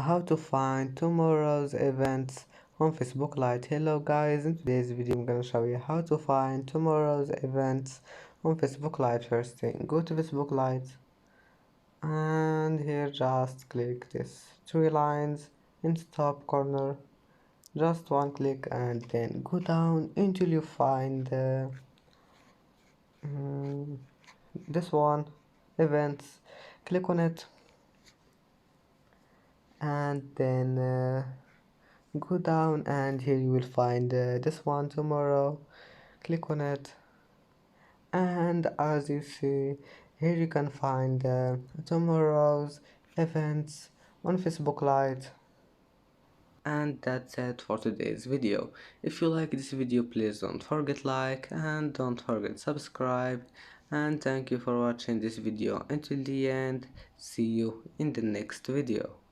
how to find tomorrow's events on Facebook Lite. Hello guys, in today's video I'm gonna show you how to find tomorrow's events on Facebook Lite. First thing, go to Facebook Lite and here just click this three lines in the top corner, just one click, and then go down until you find this one, events. Click on it and then go down, and here you will find this one, tomorrow. Click on it, and as you see here you can find tomorrow's events on Facebook Lite. And that's it for today's video. If you like this video, please don't forget like and don't forget subscribe, and thank you for watching this video until the end. See you in the next video.